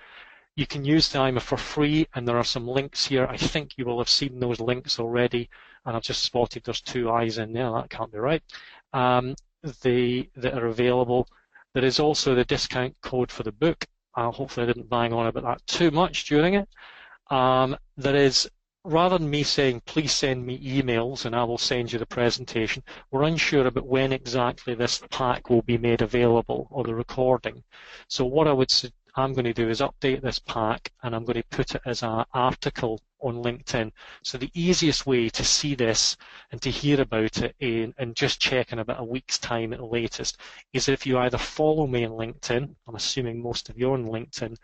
you can use the IMA for free, and there are some links here. I think you will have seen those links already, and I've just spotted there's two eyes in there. That can't be right. That are available. There is also the discount code for the book. Hopefully I didn't bang on about that too much during it. There is, rather than me saying, please send me emails and I will send you the presentation, we're unsure about when exactly this pack will be made available, or the recording. So what I'm going to do is update this pack, and I'm going to put it as an article on LinkedIn. So the easiest way to see this and to hear about it and just check in about a week's time at the latest is if you either follow me on LinkedIn, I'm assuming most of you are on LinkedIn,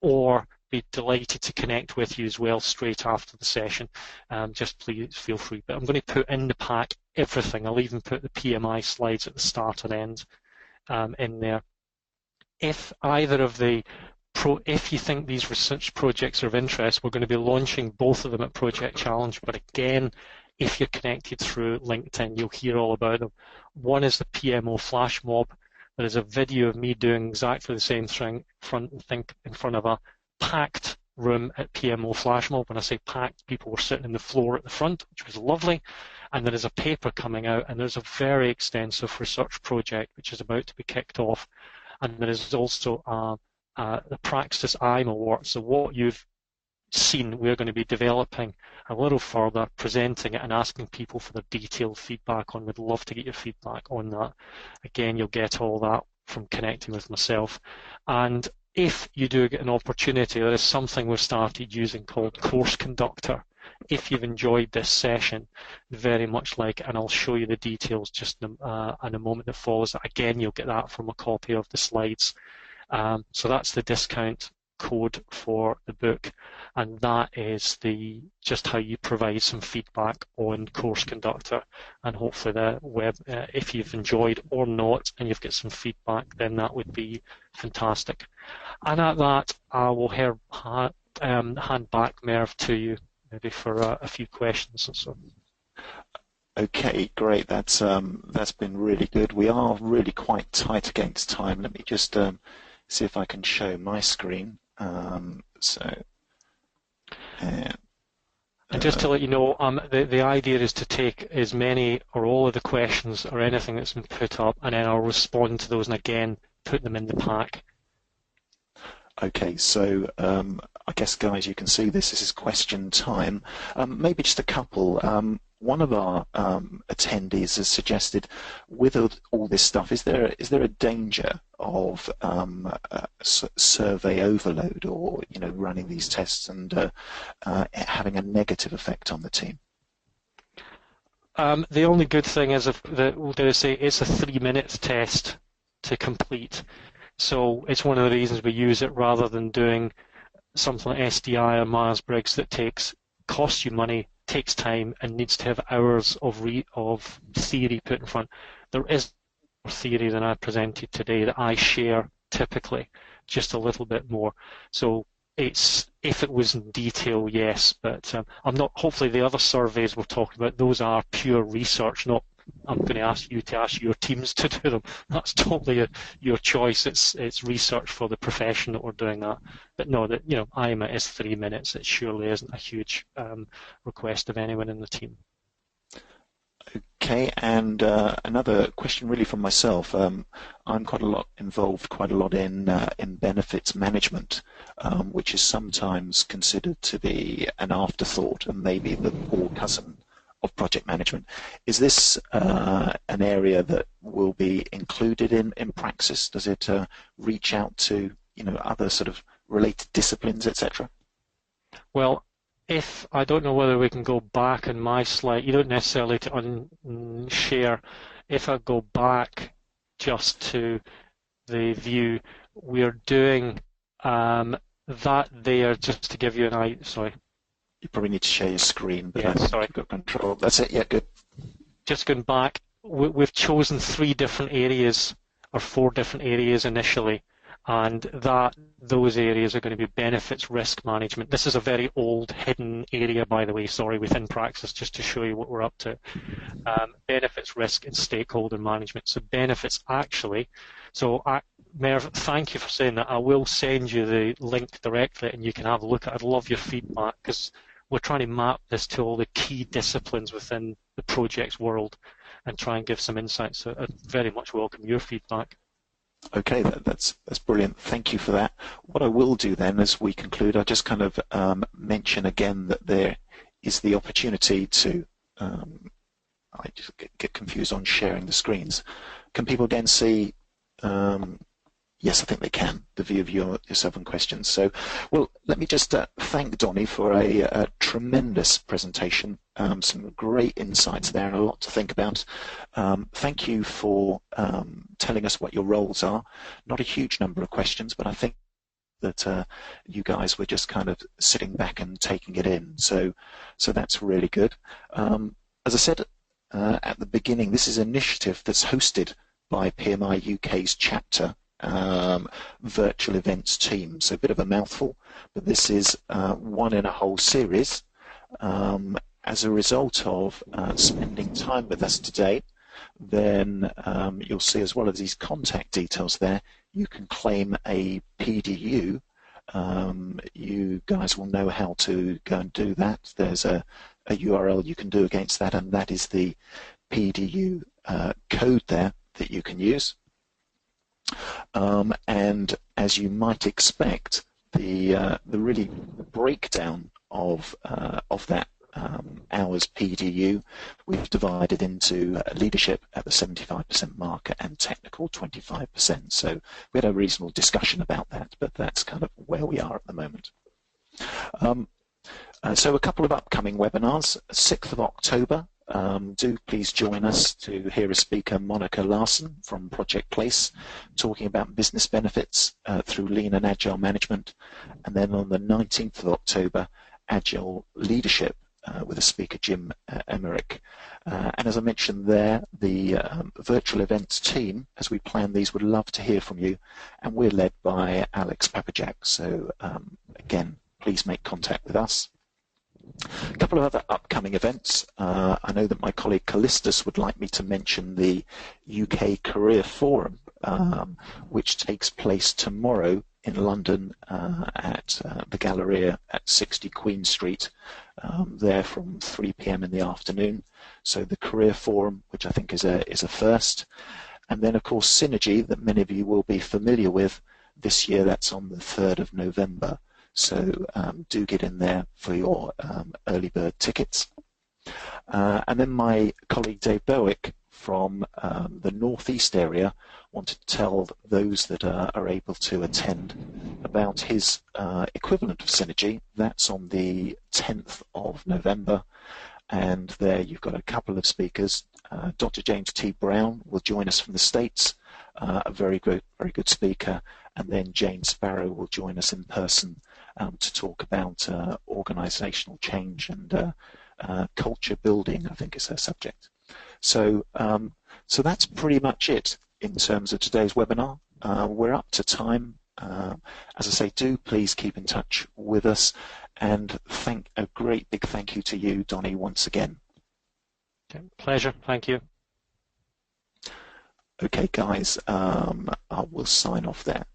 or be delighted to connect with you as well straight after the session. Just please feel free. But I'm going to put in the pack everything. I'll even put the PMI slides at the start and end in there. If either of if you think these research projects are of interest, we're going to be launching both of them at Project Challenge. But again, if you're connected through LinkedIn, you'll hear all about them. One is the PMO flash mob. There is a video of me doing exactly the same thing in front of a packed room at PMO flash mob. When I say packed, people were sitting on the floor at the front, which was lovely. And there is a paper coming out, and there's a very extensive research project which is about to be kicked off. And there is also the Praxis IMA work. So what you've seen, we're going to be developing a little further, presenting it and asking people for their detailed feedback on. We'd love to get your feedback on that. Again, you'll get all that from connecting with myself. And if you do get an opportunity, there is something we've started using called Course Conductor. If you've enjoyed this session, very much like, and I'll show you the details just in a moment that follows. Again, you'll get that from a copy of the slides. So that's the discount code for the book, and that is just how you provide some feedback on Course Conductor, and hopefully the web, if you've enjoyed or not, and you've got some feedback, then that would be fantastic. And at that, I will hand back, Merv, to you, maybe for a few questions and so on. Okay, great. That's been really good. We are really quite tight against time. Let me just see if I can show my screen. And just to let you know, the idea is to take as many or all of the questions or anything that's been put up, and then I'll respond to those and again put them in the pack. Okay, so I guess, guys, you can see this is question time. Maybe just a couple. One of our attendees has suggested, with all this stuff, is there a danger of survey overload, or running these tests and having a negative effect on the team? The only good thing is it's a 3-minute test to complete. So it's one of the reasons we use it rather than doing something like SDI or Myers-Briggs that costs you money, takes time, and needs to have hours of theory put in front. There is more theory than I presented today that I share typically, just a little bit more. So if it was in detail, yes, but I'm not. Hopefully, the other surveys we're talking about, those are pure research, not. I'm going to ask you to ask your teams to do them. That's totally your choice. It's research for the profession that we're doing that. But no, IMA is 3 minutes. It surely isn't a huge request of anyone in the team. Okay. Okay, and another question really from myself. I'm involved quite a lot in benefits management, which is sometimes considered to be an afterthought and maybe the poor cousin of project management. Is this an area that will be included in Praxis? Does it reach out to other sort of related disciplines, etc.? Well, if I don't know whether we can go back on my slide, you don't necessarily to unshare. If I go back just to the view, we're doing that there just to give you an idea. Sorry. You probably need to share your screen, but yeah, sorry. You've got control. That's it. Yeah, good. Just going back, we've chosen 3 different areas or 4 different areas initially, and those areas are going to be benefits risk management. This is a very old hidden area, by the way, sorry, within Praxis, just to show you what we're up to. Benefits risk and stakeholder management. So benefits actually, Merv, thank you for saying that. I will send you the link directly and you can have a look at it. I'd love your feedback because we're trying to map this to all the key disciplines within the projects world and try and give some insights. So I very much welcome your feedback. Okay, that's brilliant. Thank you for that. What I will do then as we conclude, I'll just kind of mention again that there is the opportunity to, I just get confused on sharing the screens. Can people again see, yes, I think they can, the view of your 7 questions. So, well, let me just thank Donnie for a tremendous presentation, some great insights there and a lot to think about. Thank you for telling us what your roles are. Not a huge number of questions, but I think that you guys were just kind of sitting back and taking it in. So that's really good. As I said at the beginning, this is an initiative that's hosted by PMI UK's chapter virtual events team. So a bit of a mouthful, but this is one in a whole series. As a result of spending time with us today, then you'll see as well as these contact details there, you can claim a PDU. You guys will know how to go and do that. There's a URL you can do against that, and that is the PDU code there that you can use. And as you might expect, the really breakdown of that hours PDU, we've divided into leadership at the 75% marker and technical 25%. So we had a reasonable discussion about that, but that's kind of where we are at the moment. So a couple of upcoming webinars. 6th of October, do please join us to hear a speaker, Monica Larson from Project Place, talking about business benefits through lean and agile management. And then on the 19th of October, Agile Leadership with a speaker, Jim Emmerich. And as I mentioned there, the virtual events team, as we plan these, would love to hear from you. And we're led by Alex Papajak. So again, please make contact with us. A couple of other upcoming events. I know that my colleague Callistus would like me to mention the UK Career Forum, which takes place tomorrow in London at the Galleria at 60 Queen Street, there from 3 p.m. in the afternoon. So the Career Forum, which I think is a first. And then, of course, Synergy, that many of you will be familiar with this year. That's on the 3rd of November. So do get in there for your early bird tickets. And then my colleague Dave Berwick from the Northeast area wanted to tell those that are able to attend about his equivalent of Synergy. That's on the 10th of November. And there you've got a couple of speakers. Dr. James T. Brown will join us from the States, a very good speaker. And then Jane Sparrow will join us in person to talk about organizational change and culture building, I think is her subject. So that's pretty much it in terms of today's webinar. We're up to time. As I say, do please keep in touch with us, and a great big thank you to you, Donnie, once again. Okay, pleasure. Thank you. Okay, guys, I will sign off there.